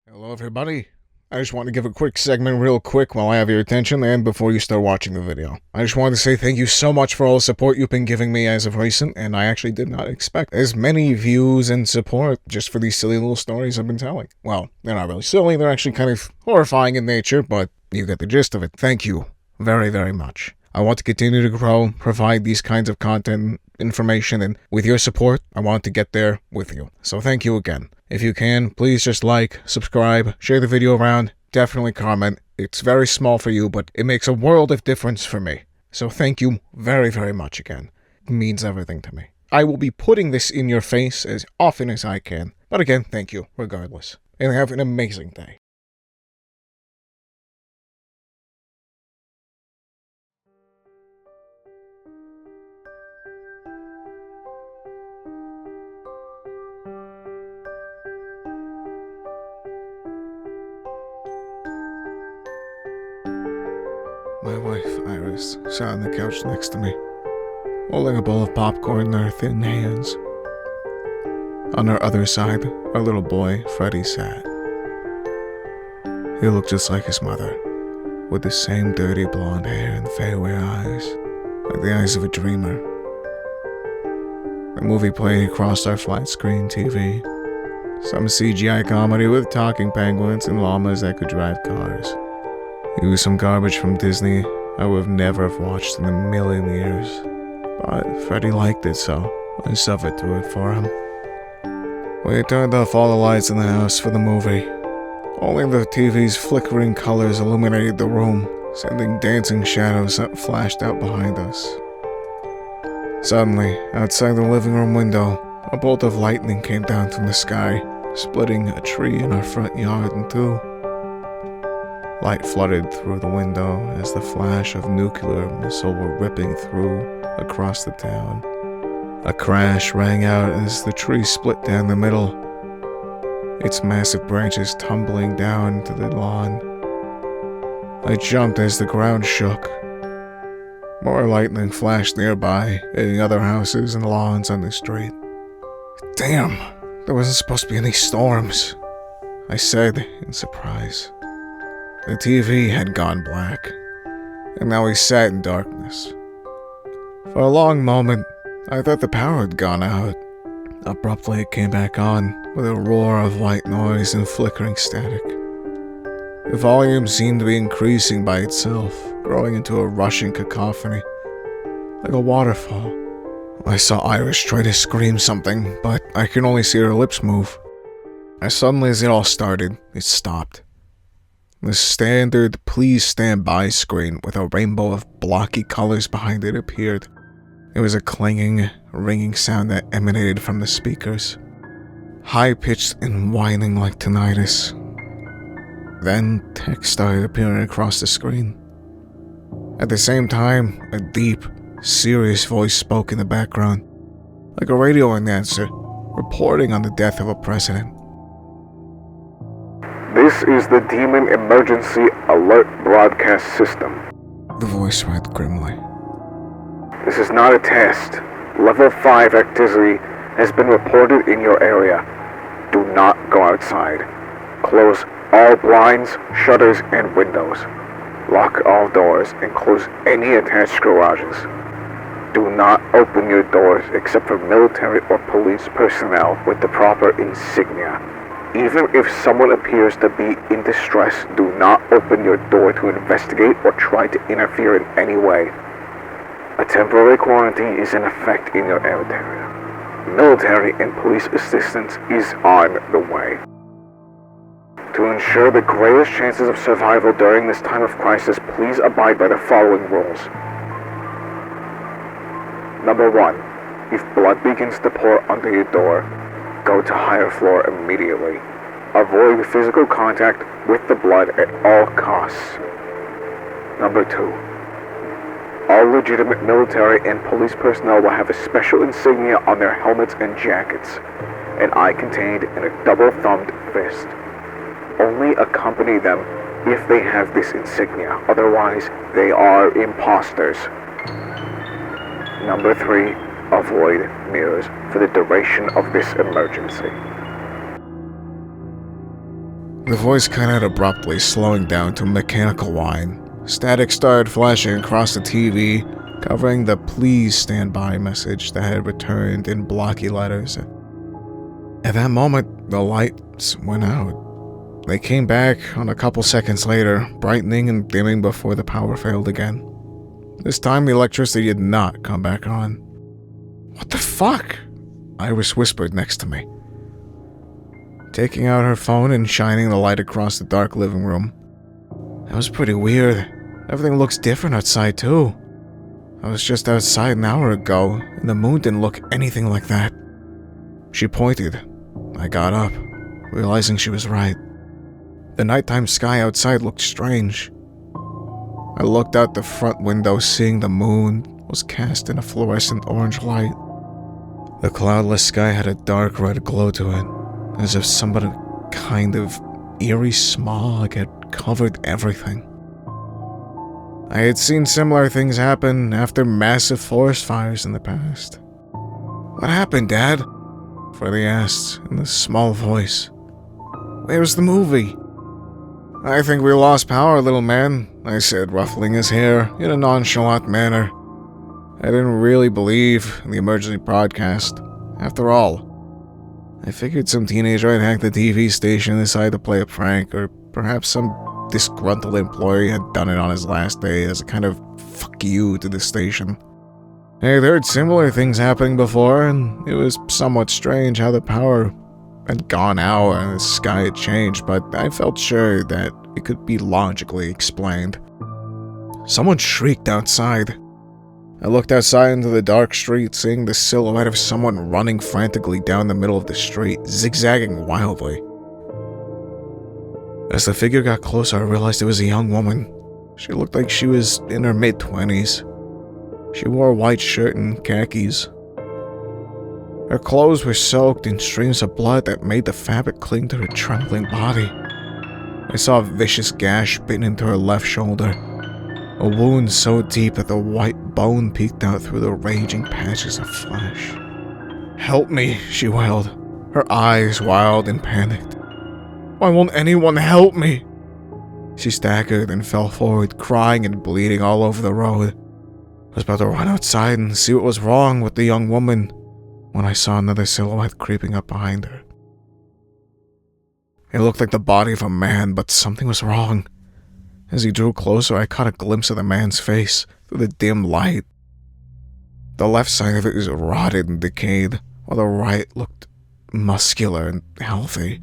Hello everybody. I just want to give a quick segment real quick while I have your attention and before you start watching the video. I just wanted to say thank you so much for all the support you've been giving me as of recent, and I actually did not expect as many views and support just for these silly little stories I've been telling. Well, they're not really silly, they're actually kind of horrifying in nature, but you get the gist of it. Thank you very, very much. I want to continue to grow, provide these kinds of content, information, and with your support, I want to get there with you. So thank you again. If you can, please just like, subscribe, share the video around, definitely comment. It's very small for you, but it makes a world of difference for me. So thank you very, very much again. It means everything to me. I will be putting this in your face as often as I can. But again, thank you, regardless. And have an amazing day. My wife, Iris, sat on the couch next to me, holding a bowl of popcorn in her thin hands. On her other side, our little boy, Freddie, sat. He looked just like his mother, with the same dirty blonde hair and fairway eyes, like the eyes of a dreamer. The movie played across our flat-screen TV, some CGI comedy with talking penguins and llamas that could drive cars. It was some garbage from Disney I would have never have watched in a million years. But Freddie liked it, so I suffered through it for him. We turned off all the lights in the house for the movie. Only the TV's flickering colors illuminated the room, sending dancing shadows that flashed out behind us. Suddenly, outside the living room window, a bolt of lightning came down from the sky, splitting a tree in our front yard in two. Light flooded through the window as the flash of nuclear missile were ripping through across the town. A crash rang out as the tree split down the middle, its massive branches tumbling down to the lawn. I jumped as the ground shook. More lightning flashed nearby, hitting other houses and lawns on the street. Damn, there wasn't supposed to be any storms, I said in surprise. The TV had gone black, and now we sat in darkness. For a long moment, I thought the power had gone out. Abruptly, it came back on, with a roar of white noise and flickering static. The volume seemed to be increasing by itself, growing into a rushing cacophony, like a waterfall. I saw Iris try to scream something, but I could only see her lips move. As suddenly as it all started, it stopped. The standard "Please Stand By" screen with a rainbow of blocky colors behind it appeared. It was a clanging, ringing sound that emanated from the speakers, high-pitched and whining like tinnitus. Then text started appearing across the screen. At the same time, a deep, serious voice spoke in the background, like a radio announcer reporting on the death of a president. This is the Demon Emergency Alert Broadcast System. The voice read grimly. This is not a test. Level 5 activity has been reported in your area. Do not go outside. Close all blinds, shutters, and windows. Lock all doors and close any attached garages. Do not open your doors except for military or police personnel with the proper insignia. Even if someone appears to be in distress, do not open your door to investigate or try to interfere in any way. A temporary quarantine is in effect in your area. Military and police assistance is on the way. To ensure the greatest chances of survival during this time of crisis, please abide by the following rules. Number 1. If blood begins to pour under your door, go to higher floor immediately. Avoid physical contact with the blood at all costs. Number 2. All legitimate military and police personnel will have a special insignia on their helmets and jackets, an eye contained in a double-thumbed fist. Only accompany them if they have this insignia, otherwise they are imposters. Number 3. Avoid mirrors for the duration of this emergency. The voice cut out abruptly, slowing down to mechanical whine. Static started flashing across the TV, covering the "Please stand by" message that had returned in blocky letters. At that moment, the lights went out. They came back on a couple seconds later, brightening and dimming before the power failed again. This time, the electricity did not come back on. "What the fuck?" Iris whispered next to me, taking out her phone and shining the light across the dark living room. That was pretty weird. Everything looks different outside, too. I was just outside an hour ago, and the moon didn't look anything like that. She pointed. I got up, realizing she was right. The nighttime sky outside looked strange. I looked out the front window, seeing the moon was cast in a fluorescent orange light. The cloudless sky had a dark red glow to it, as if some kind of eerie smog had covered everything. I had seen similar things happen after massive forest fires in the past. "What happened, Dad?" Freddie asked in a small voice. "Where's the movie?" "I think we lost power, little man," I said, ruffling his hair in a nonchalant manner. I didn't really believe in the emergency broadcast. After all, I figured some teenager had hacked the TV station and decided to play a prank, or perhaps some disgruntled employee had done it on his last day as a kind of fuck you to the station. I had heard similar things happening before, and it was somewhat strange how the power had gone out and the sky had changed, but I felt sure that it could be logically explained. Someone shrieked outside. I looked outside into the dark street, seeing the silhouette of someone running frantically down the middle of the street, zigzagging wildly. As the figure got closer, I realized it was a young woman. She looked like she was in her mid-20s. She wore a white shirt and khakis. Her clothes were soaked in streams of blood that made the fabric cling to her trembling body. I saw a vicious gash bitten into her left shoulder, a wound so deep that the white bone peeked out through the raging patches of flesh. "Help me," she wailed, her eyes wild and panicked. "Why won't anyone help me?" She staggered and fell forward, crying and bleeding all over the road. I was about to run outside and see what was wrong with the young woman when I saw another silhouette creeping up behind her. It looked like the body of a man, but something was wrong. As he drew closer, I caught a glimpse of the man's face through the dim light. The left side of it was rotted and decayed, while the right looked muscular and healthy.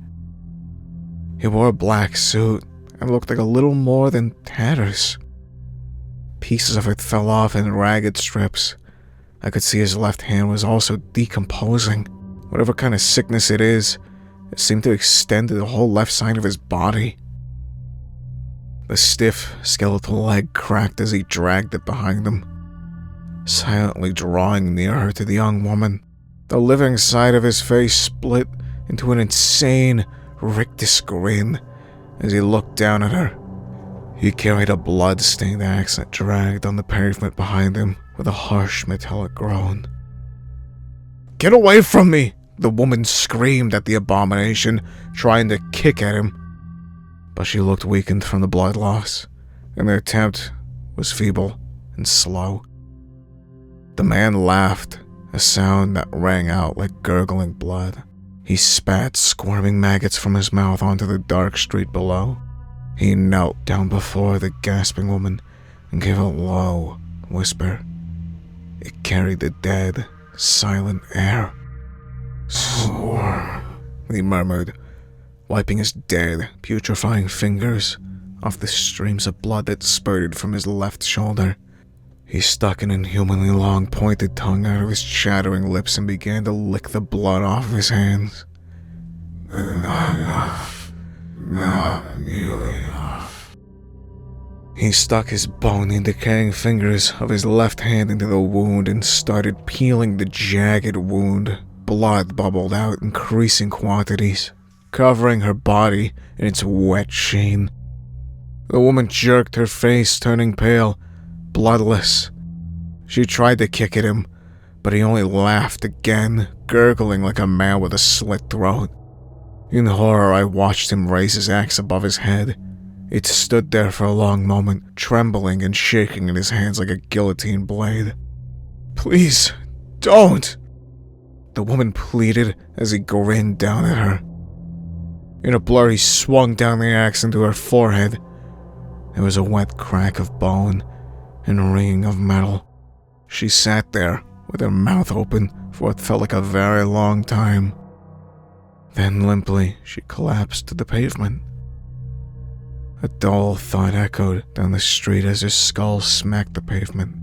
He wore a black suit and looked like a little more than tatters. Pieces of it fell off in ragged strips. I could see his left hand was also decomposing. Whatever kind of sickness it is, it seemed to extend to the whole left side of his body. The stiff, skeletal leg cracked as he dragged it behind him, silently drawing nearer to the young woman. The living side of his face split into an insane, rictus grin as he looked down at her. He carried a blood-stained axe that dragged on the pavement behind him with a harsh metallic groan. "Get away from me!" the woman screamed at the abomination, trying to kick at him. But she looked weakened from the blood loss, and the attempt was feeble and slow. The man laughed, a sound that rang out like gurgling blood. He spat squirming maggots from his mouth onto the dark street below. He knelt down before the gasping woman and gave a low whisper. It carried the dead, silent air. "Swarm," he murmured, wiping his dead, putrefying fingers off the streams of blood that spurted from his left shoulder. He stuck an inhumanly long pointed tongue out of his chattering lips and began to lick the blood off his hands. "Not enough. Not nearly enough." He stuck his bony, decaying fingers of his left hand into the wound and started peeling the jagged wound. Blood bubbled out in increasing quantities, covering her body in its wet sheen. The woman jerked her face, turning pale, bloodless. She tried to kick at him, but he only laughed again, gurgling like a man with a slit throat. In horror, I watched him raise his axe above his head. It stood there for a long moment, trembling and shaking in his hands like a guillotine blade. "Please, don't!" the woman pleaded as he grinned down at her. In a blur, he swung down the axe into her forehead. There was a wet crack of bone and ringing of metal. She sat there with her mouth open for what felt like a very long time. Then limply, she collapsed to the pavement. A dull thud echoed down the street as her skull smacked the pavement.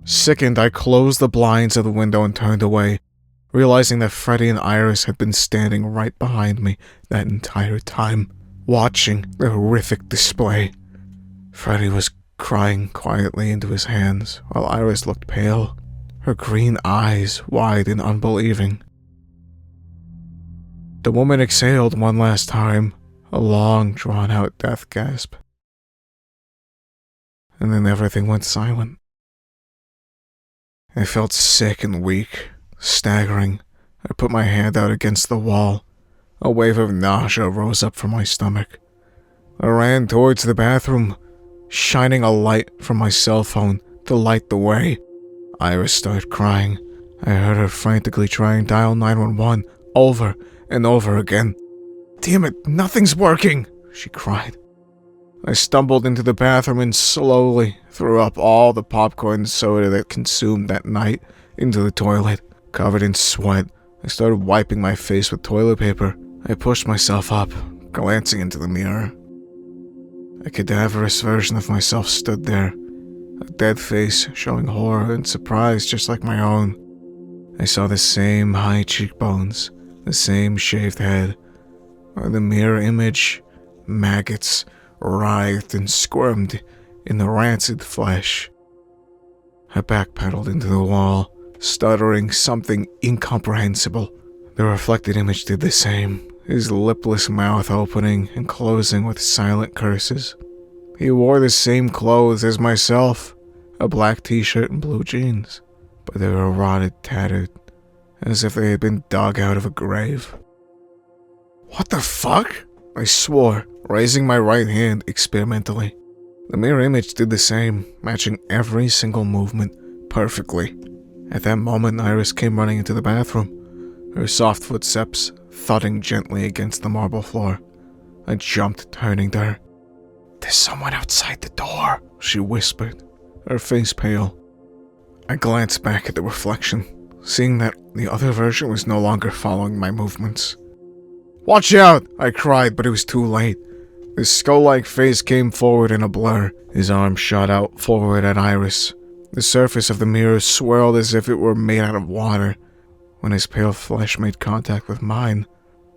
Sickened, I closed the blinds of the window and turned away, realizing that Freddie and Iris had been standing right behind me that entire time, watching the horrific display. Freddie was crying quietly into his hands, while Iris looked pale, her green eyes wide and unbelieving. The woman exhaled one last time, a long, drawn-out death gasp. And then everything went silent. I felt sick and weak, staggering. I put my hand out against the wall. A wave of nausea rose up from my stomach. I ran towards the bathroom, shining a light from my cell phone to light the way. Iris started crying. I heard her frantically trying to dial 911 over and over again. "Damn it, nothing's working," she cried. I stumbled into the bathroom and slowly threw up all the popcorn and soda that consumed that night into the toilet. Covered in sweat, I started wiping my face with toilet paper. I pushed myself up, glancing into the mirror. A cadaverous version of myself stood there, a dead face showing horror and surprise just like my own. I saw the same high cheekbones, the same shaved head, while the mirror image, maggots, writhed and squirmed in the rancid flesh. I backpedaled into the wall, stuttering something incomprehensible. The reflected image did the same, his lipless mouth opening and closing with silent curses. He wore the same clothes as myself, a black t-shirt and blue jeans, but they were rotted, tattered, as if they had been dug out of a grave. "What the fuck?" I swore, raising my right hand experimentally. The mirror image did the same, matching every single movement perfectly. At that moment, Iris came running into the bathroom, her soft footsteps thudding gently against the marble floor. I jumped, turning to her. "There's someone outside the door," she whispered, her face pale. I glanced back at the reflection, seeing that the other version was no longer following my movements. "Watch out!" I cried, but it was too late. His skull-like face came forward in a blur. His arm shot out forward at Iris. The surface of the mirror swirled as if it were made out of water. When his pale flesh made contact with mine,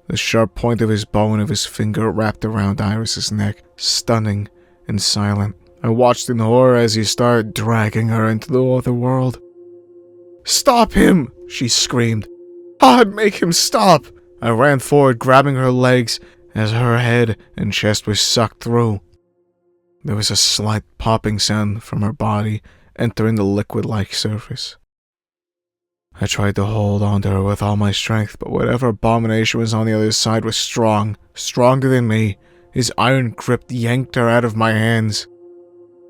the sharp point of his bone of his finger wrapped around Iris's neck, stunning and silent. I watched in horror as he started dragging her into the other world. "Stop him!" she screamed. "God, make him stop!" I ran forward, grabbing her legs as her head and chest were sucked through. There was a slight popping sound from her body entering the liquid-like surface. I tried to hold on to her with all my strength, but whatever abomination was on the other side was strong, stronger than me. His iron grip yanked her out of my hands.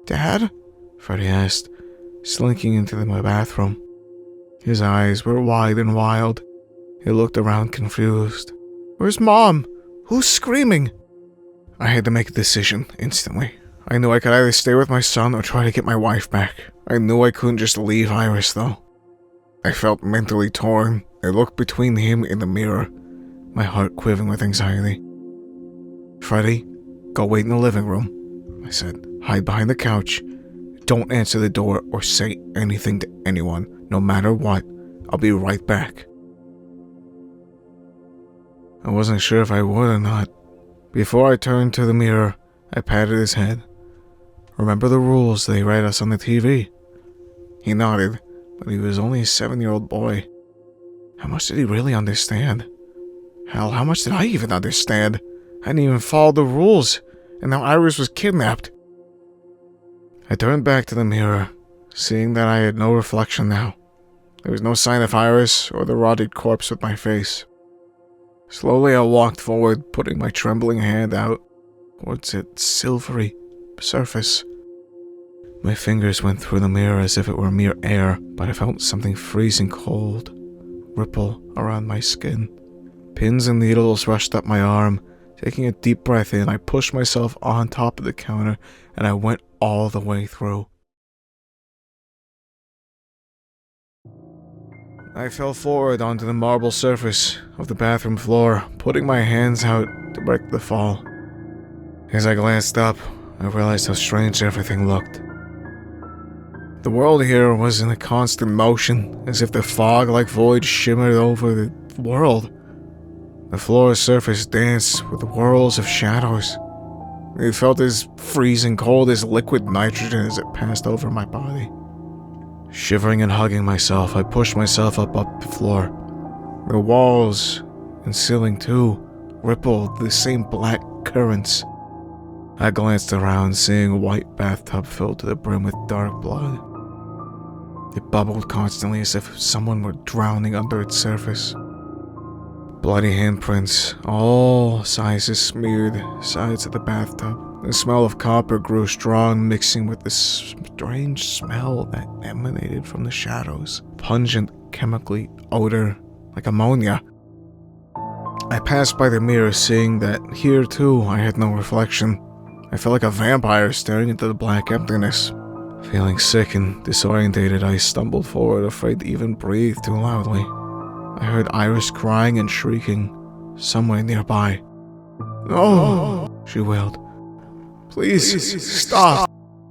"Dad?" Freddie asked, slinking into my bathroom. His eyes were wide and wild. He looked around confused. "Where's Mom? Who's screaming?" I had to make a decision instantly. I knew I could either stay with my son or try to get my wife back. I knew I couldn't just leave Iris, though. I felt mentally torn. I looked between him and the mirror, my heart quivering with anxiety. "Freddie, go wait in the living room," I said. "Hide behind the couch. Don't answer the door or say anything to anyone, no matter what. I'll be right back." I wasn't sure if I would or not. Before I turned to the mirror, I patted his head. "Remember the rules they read us on the TV?" He nodded, but he was only a 7-year-old boy. How much did he really understand? Hell, how much did I even understand? I hadn't even followed the rules, and now Iris was kidnapped. I turned back to the mirror, seeing that I had no reflection now. There was no sign of Iris or the rotted corpse with my face. Slowly I walked forward, putting my trembling hand out towards its silvery surface. My fingers went through the mirror as if it were mere air, but I felt something freezing cold ripple around my skin. Pins and needles rushed up my arm. Taking a deep breath in, I pushed myself on top of the counter and I went all the way through. I fell forward onto the marble surface of the bathroom floor, putting my hands out to break the fall. As I glanced up, I realized how strange everything looked. The world here was in a constant motion, as if the fog-like void shimmered over the world. The floor's surface danced with the whirls of shadows. It felt as freezing cold as liquid nitrogen as it passed over my body. Shivering and hugging myself, I pushed myself up the floor. The walls and ceiling, too, rippled the same black currents. I glanced around, seeing a white bathtub filled to the brim with dark blood. It bubbled constantly as if someone were drowning under its surface. Bloody handprints, all sizes, smeared sides of the bathtub. The smell of copper grew strong, mixing with the strange smell that emanated from the shadows. Pungent, chemically odor, like ammonia. I passed by the mirror, seeing that here too I had no reflection. I felt like a vampire staring into the black emptiness. Feeling sick and disorientated, I stumbled forward, afraid to even breathe too loudly. I heard Iris crying and shrieking somewhere nearby. "No!" she wailed. Please, stop!"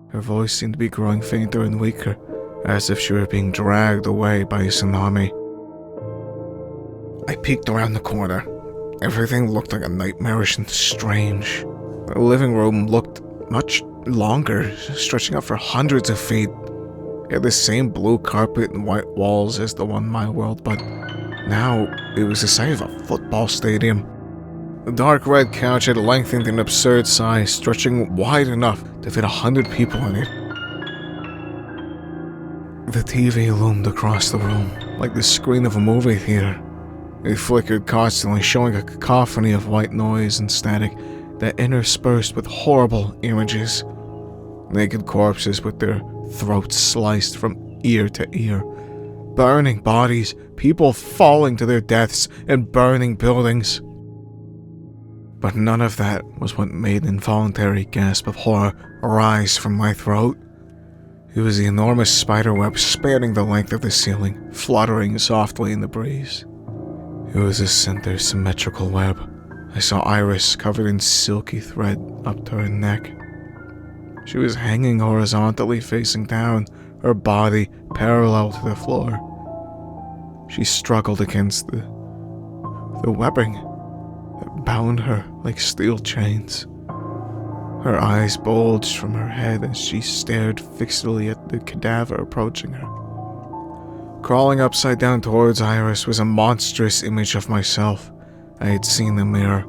Her voice seemed to be growing fainter and weaker, as if she were being dragged away by a tsunami. I peeked around the corner. Everything looked like a nightmarish and strange. The living room looked much longer, stretching out for hundreds of feet. It had the same blue carpet and white walls as the one in my world, but now it was the size of a football stadium. The dark red couch had lengthened an absurd size, stretching wide enough to fit 100 people in it. The TV loomed across the room, like the screen of a movie theater. It flickered constantly, showing a cacophony of white noise and static that interspersed with horrible images. Naked corpses with their throats sliced from ear to ear. Burning bodies, people falling to their deaths, and burning buildings. But none of that was what made an involuntary gasp of horror arise from my throat. It was the enormous spiderweb spanning the length of the ceiling, fluttering softly in the breeze. It was a center symmetrical web. I saw Iris covered in silky thread up to her neck. She was hanging horizontally facing down, her body parallel to the floor. She struggled against the webbing that bound her like steel chains. Her eyes bulged from her head as she stared fixedly at the cadaver approaching her. Crawling upside down towards Iris was a monstrous image of myself I had seen in the mirror,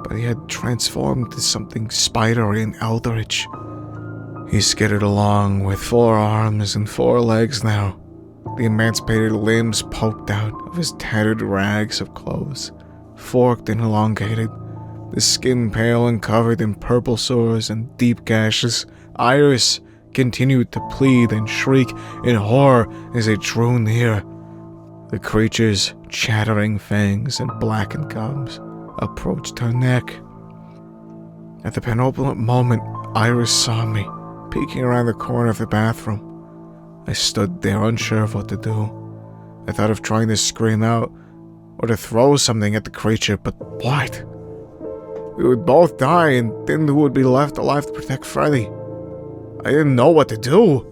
but he had transformed to something spidery and eldritch. He skittered along with 4 arms and 4 legs now, the emancipated limbs poked out of his tattered rags of clothes, forked and elongated, the skin pale and covered in purple sores and deep gashes. Iris continued to plead and shriek in horror as it drew near. The creature's chattering fangs and blackened gums approached her neck. At the penultimate moment, Iris saw me, peeking around the corner of the bathroom. I stood there unsure of what to do. I thought of trying to scream out or to throw something at the creature, but what? We would both die, and then who would be left alive to protect Freddie? I didn't know what to do.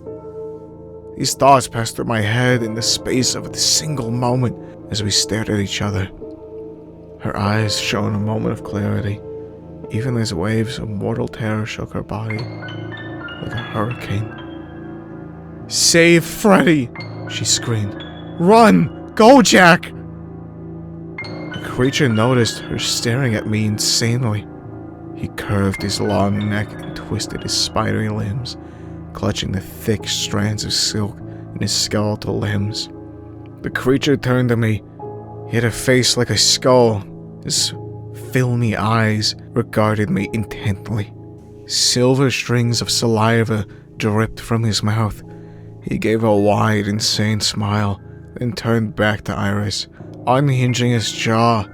These thoughts passed through my head in the space of a single moment as we stared at each other. Her eyes shone a moment of clarity, even as waves of mortal terror shook her body like a hurricane. "Save Freddie!" she screamed. "Run! Go, Jack!" The creature noticed her staring at me insanely. He curved his long neck and twisted his spidery limbs, clutching the thick strands of silk in his skeletal limbs. The creature turned to me. He had a face like a skull, His filmy eyes regarded me intently. Silver strings of saliva dripped from his mouth. He gave a wide, insane smile, then turned back to Iris, unhinging his jaw.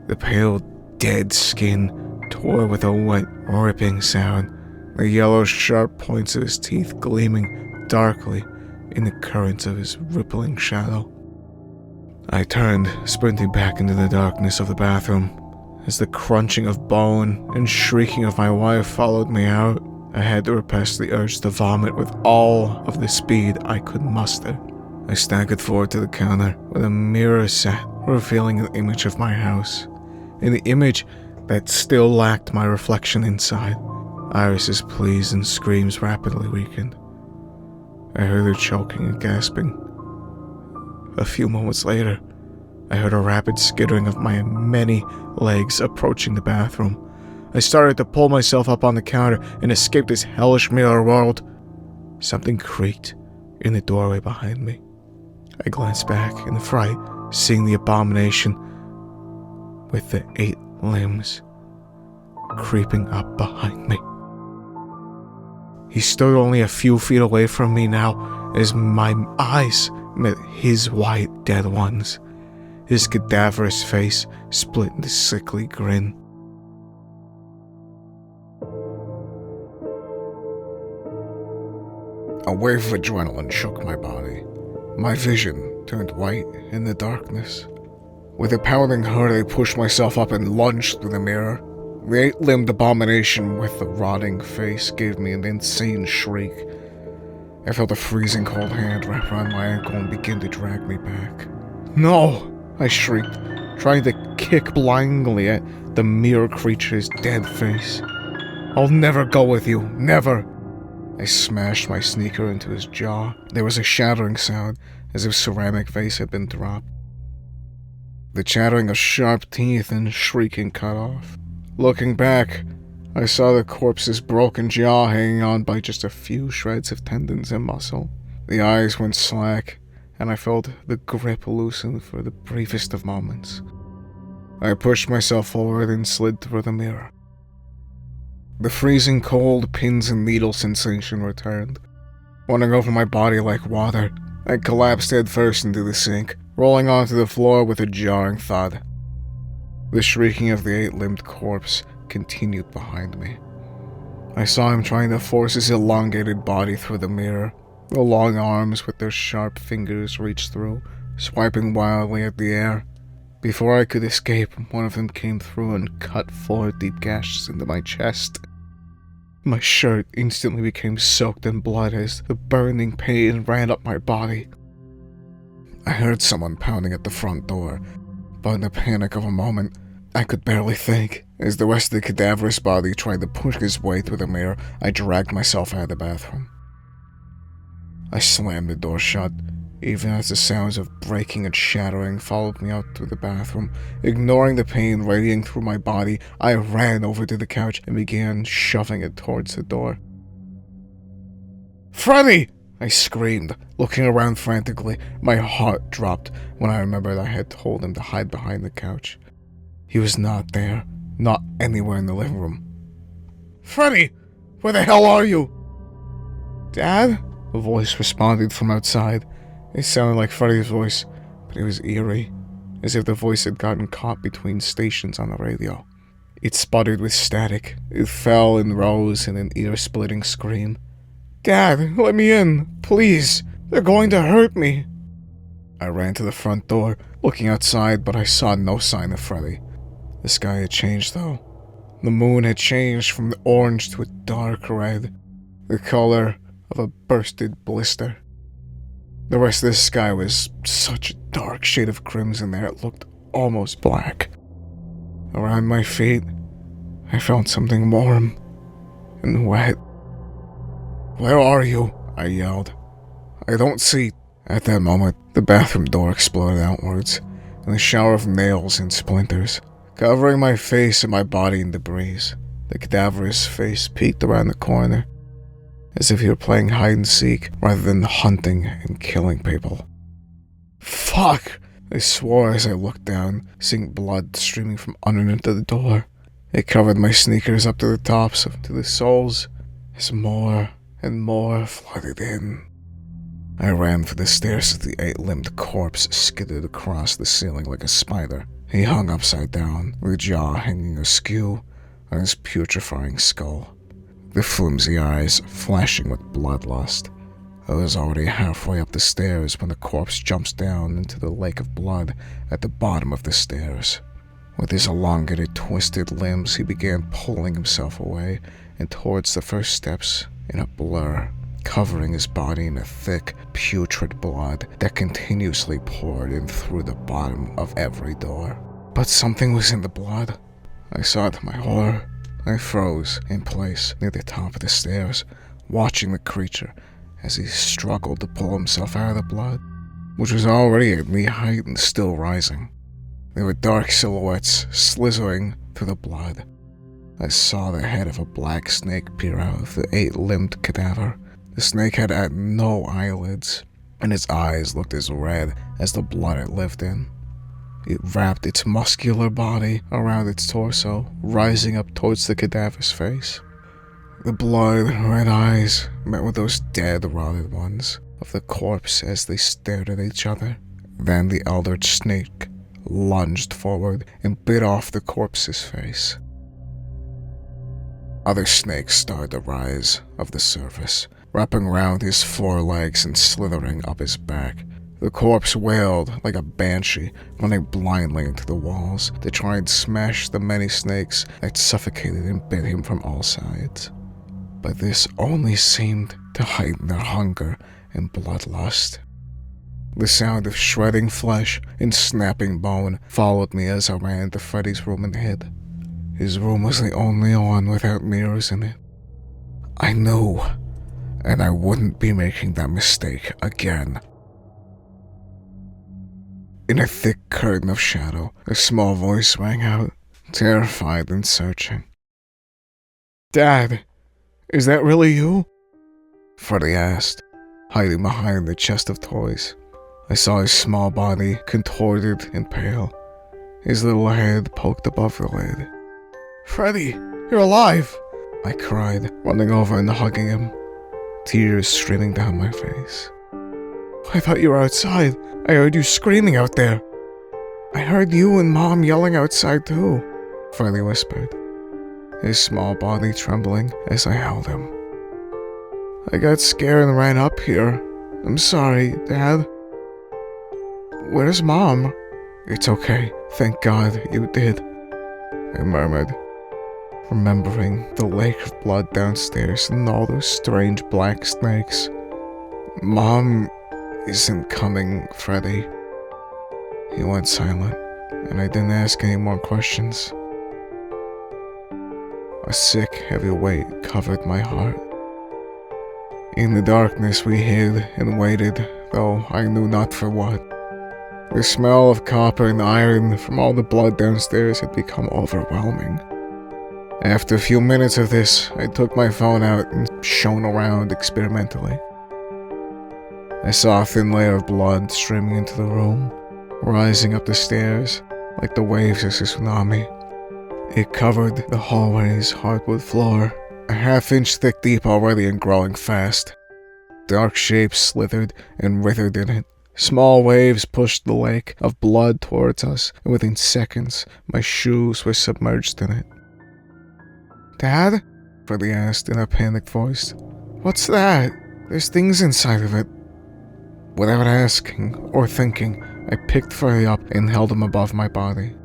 The pale, dead skin tore with a wet, ripping sound, the yellow, sharp points of his teeth gleaming darkly in the currents of his rippling shadow. I turned, sprinting back into the darkness of the bathroom. As the crunching of bone and shrieking of my wife followed me out, I had to repress the urge to vomit with all of the speed I could muster. I staggered forward to the counter where the mirror sat, revealing an image of my house. In the image that still lacked my reflection inside, Iris's pleas and screams rapidly weakened. I heard her choking and gasping. A few moments later, I heard a rapid skittering of my many legs approaching the bathroom. I started to pull myself up on the counter and escape this hellish mirror world. Something creaked in the doorway behind me. I glanced back in fright, seeing the abomination with the 8 limbs creeping up behind me. He stood only a few feet away from me now as my eyes met his white, dead ones. His cadaverous face split into a sickly grin. A wave of adrenaline shook my body. My vision turned white in the darkness. With a pounding heart, I pushed myself up and lunged through the mirror. The 8-limbed abomination with the rotting face gave me an insane shriek. I felt a freezing cold hand wrap around my ankle and begin to drag me back. "No!" I shrieked, trying to kick blindly at the mirror creature's dead face. "I'll never go with you, never!" I smashed my sneaker into his jaw. There was a shattering sound, as if ceramic vase had been dropped. The chattering of sharp teeth and shrieking cut off. Looking back, I saw the corpse's broken jaw hanging on by just a few shreds of tendons and muscle. The eyes went slack, and I felt the grip loosen for the briefest of moments. I pushed myself forward and slid through the mirror. The freezing cold pins and needle sensation returned, running over my body like water. I collapsed headfirst into the sink, rolling onto the floor with a jarring thud. The shrieking of the 8-limbed corpse continued behind me. I saw him trying to force his elongated body through the mirror. The long arms with their sharp fingers reached through, swiping wildly at the air. Before I could escape, one of them came through and cut 4 deep gashes into my chest. My shirt instantly became soaked in blood as the burning pain ran up my body. I heard someone pounding at the front door, but in the panic of a moment, I could barely think. As the rest of the cadaverous body tried to push his way through the mirror, I dragged myself out of the bathroom. I slammed the door shut, even as the sounds of breaking and shattering followed me out through the bathroom. Ignoring the pain radiating through my body, I ran over to the couch and began shoving it towards the door. "Freddie!" I screamed, looking around frantically. My heart dropped when I remembered I had told him to hide behind the couch. He was not there, not anywhere in the living room. "Freddie! Where the hell are you?" "Dad?" A voice responded from outside. It sounded like Freddie's voice, but it was eerie, as if the voice had gotten caught between stations on the radio. It sputtered with static. It fell and rose in an ear-splitting scream. "Dad, let me in, please. They're going to hurt me." I ran to the front door, looking outside, but I saw no sign of Freddie. The sky had changed, though. The moon had changed from the orange to a dark red, the color of a bursted blister. The rest of the sky was such a dark shade of crimson there it looked almost black. Around my feet, I felt something warm and wet. "Where are you?" I yelled. "I don't see." At that moment, the bathroom door exploded outwards, and a shower of nails and splinters, covering my face and my body in debris. The cadaverous face peeked around the corner, as if he were playing hide-and-seek rather than hunting and killing people. "Fuck!" I swore as I looked down, seeing blood streaming from underneath the door. It covered my sneakers up to the tops, to the soles, as more and more flooded in. I ran for the stairs as the 8-limbed corpse skidded across the ceiling like a spider. He hung upside down, with jaw hanging askew on his putrefying skull, the flimsy eyes flashing with bloodlust. I was already halfway up the stairs when the corpse jumps down into the lake of blood at the bottom of the stairs. With his elongated, twisted limbs, he began pulling himself away and towards the first steps in a blur, covering his body in a thick, putrid blood that continuously poured in through the bottom of every door. But something was in the blood. I saw it to my horror. I froze in place near the top of the stairs, watching the creature as he struggled to pull himself out of the blood, which was already at knee height and still rising. There were dark silhouettes slithering through the blood. I saw the head of a black snake peer out of the 8-limbed cadaver. The snake had no eyelids, and its eyes looked as red as the blood it lived in. It wrapped its muscular body around its torso, rising up towards the cadaver's face. The blood-red eyes met with those dead, rotted ones of the corpse as they stared at each other. Then the eldritch snake lunged forward and bit off the corpse's face. Other snakes started to rise of the surface, wrapping around his forelegs and slithering up his back. The corpse wailed like a banshee, running blindly into the walls to try and smash the many snakes that suffocated and bit him from all sides. But this only seemed to heighten their hunger and bloodlust. The sound of shredding flesh and snapping bone followed me as I ran to Freddie's room and hid. His room was the only one without mirrors in it. I knew, and I wouldn't be making that mistake again. In a thick curtain of shadow, a small voice rang out, terrified and searching. "Dad, is that really you?" Freddie asked, hiding behind the chest of toys. I saw his small body contorted and pale, his little head poked above the lid. "Freddie, you're alive!" I cried, running over and hugging him, tears streaming down my face. "I thought you were outside. I heard you screaming out there." "I heard you and Mom yelling outside too," Freddie whispered, his small body trembling as I held him. "I got scared and ran up here. I'm sorry, Dad." "Where's Mom?" "It's okay. Thank God you did," I murmured, remembering the lake of blood downstairs and all those strange black snakes. "Mom isn't coming, Freddie." He went silent, and I didn't ask any more questions. A sick, heavy weight covered my heart. In the darkness we hid and waited, though I knew not for what. The smell of copper and iron from all the blood downstairs had become overwhelming. After a few minutes of this, I took my phone out and shone around experimentally. I saw a thin layer of blood streaming into the room, rising up the stairs like the waves of a tsunami. It covered the hallway's hardwood floor, a half-inch thick deep already and growing fast. Dark shapes slithered and writhed in it. Small waves pushed the lake of blood towards us, and within seconds, my shoes were submerged in it. "Dad?" Freddie asked in a panicked voice. "What's that? There's things inside of it." Without asking or thinking, I picked Freddie up and held him above my body.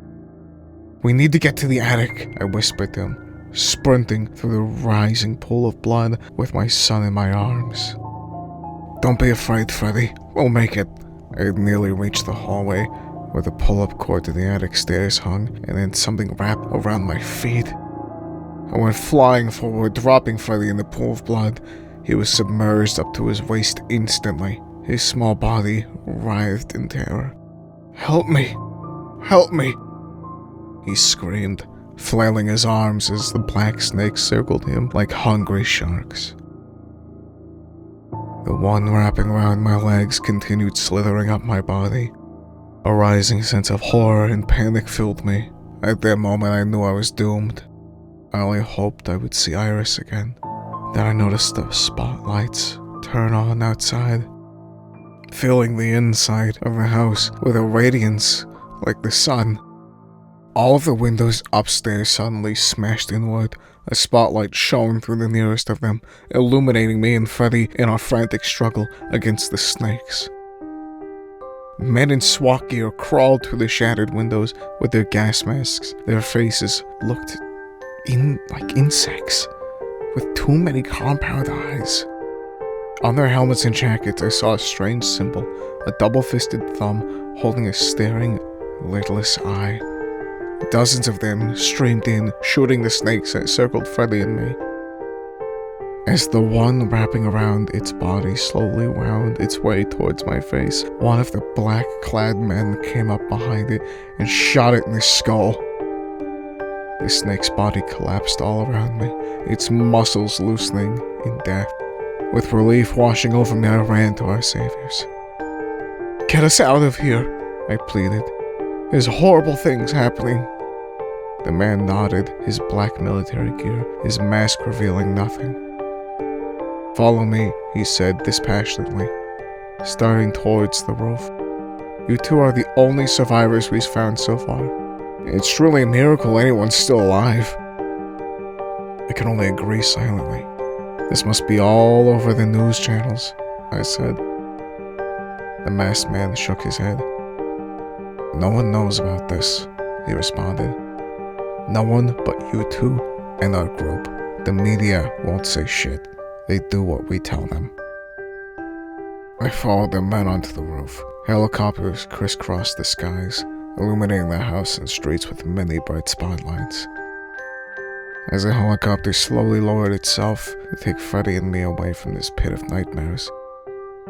"We need to get to the attic," I whispered to him, sprinting through the rising pool of blood with my son in my arms. "Don't be afraid, Freddie. We'll make it." I had nearly reached the hallway where the pull-up cord to the attic stairs hung, and then something wrapped around my feet. I went flying forward, dropping Freddie in the pool of blood. He was submerged up to his waist instantly. His small body writhed in terror. "Help me! Help me!" he screamed, flailing his arms as the black snakes circled him like hungry sharks. The one wrapping around my legs continued slithering up my body. A rising sense of horror and panic filled me. At that moment, I knew I was doomed. I only hoped I would see Iris again. Then I noticed the spotlights turn on outside, filling the inside of the house with a radiance like the sun. All of the windows upstairs suddenly smashed inward. A spotlight shone through the nearest of them, illuminating me and Freddie in our frantic struggle against the snakes. Men in SWAT gear crawled through the shattered windows with their gas masks. Their faces looked like insects, with too many compound eyes. On their helmets and jackets, I saw a strange symbol, a double-fisted thumb holding a staring, lidless eye. Dozens of them streamed in, shooting the snakes that circled Freddie and me. As the one wrapping around its body slowly wound its way towards my face, one of the black-clad men came up behind it and shot it in the skull. The snake's body collapsed all around me, its muscles loosening in death. With relief washing over me, I ran to our saviors. "Get us out of here," I pleaded. "There's horrible things happening." The man nodded, his black military gear, his mask revealing nothing. "Follow me," he said dispassionately, starting towards the roof. "You two are the only survivors we've found so far. It's truly a miracle anyone's still alive." I can only agree silently. "This must be all over the news channels," I said. The masked man shook his head. "No one knows about this," he responded. "No one but you two and our group. The media won't say shit. They do what we tell them." I followed the men onto the roof. Helicopters crisscrossed the skies, illuminating the house and streets with many bright spotlights. As the helicopter slowly lowered itself to take Freddie and me away from this pit of nightmares,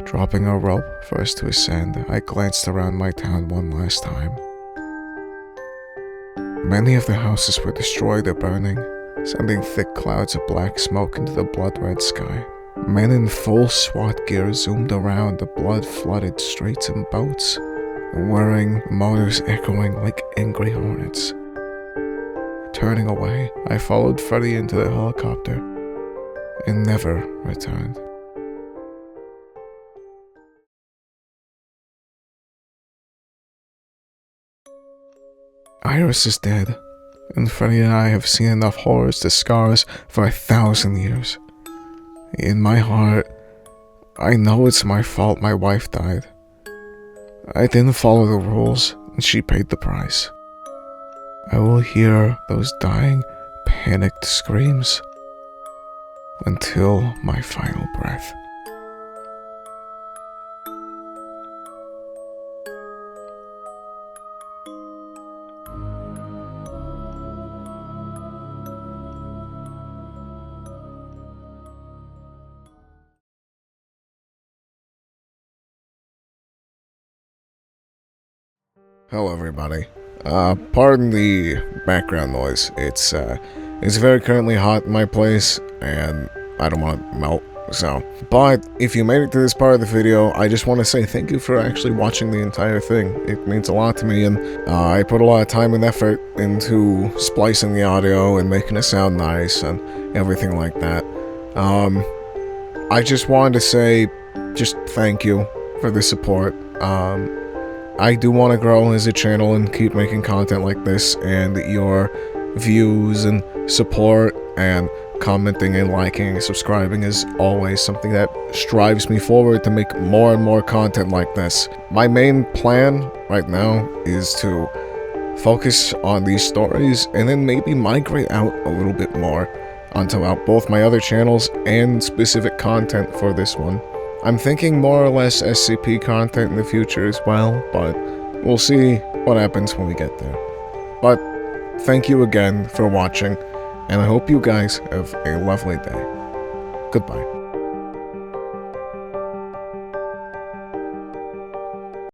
dropping a rope for us to ascend, I glanced around my town one last time. Many of the houses were destroyed or burning, sending thick clouds of black smoke into the blood-red sky. Men in full SWAT gear zoomed around the blood-flooded streets and boats, the whirring motors echoing like angry hornets. Turning away, I followed Freddie into the helicopter and never returned. Iris is dead, and Freddie and I have seen enough horrors to scar us for 1,000 years. In my heart, I know it's my fault my wife died. I didn't follow the rules, and she paid the price. I will hear those dying, panicked screams until my final breath. Hello everybody. Pardon the background noise. It's very currently hot in my place, and I don't want to melt, so. But if you made it to this part of the video, I just want to say thank you for actually watching the entire thing. It means a lot to me, and I put a lot of time and effort into splicing the audio and making it sound nice and everything like that. I just wanted to say just thank you for the support. I do want to grow as a channel and keep making content like this, and your views and support and commenting and liking and subscribing is always something that strives me forward to make more and more content like this. My main plan right now is to focus on these stories and then maybe migrate out a little bit more onto both my other channels and specific content for this one. I'm thinking more or less SCP content in the future as well, but we'll see what happens when we get there. But thank you again for watching, and I hope you guys have a lovely day. Goodbye.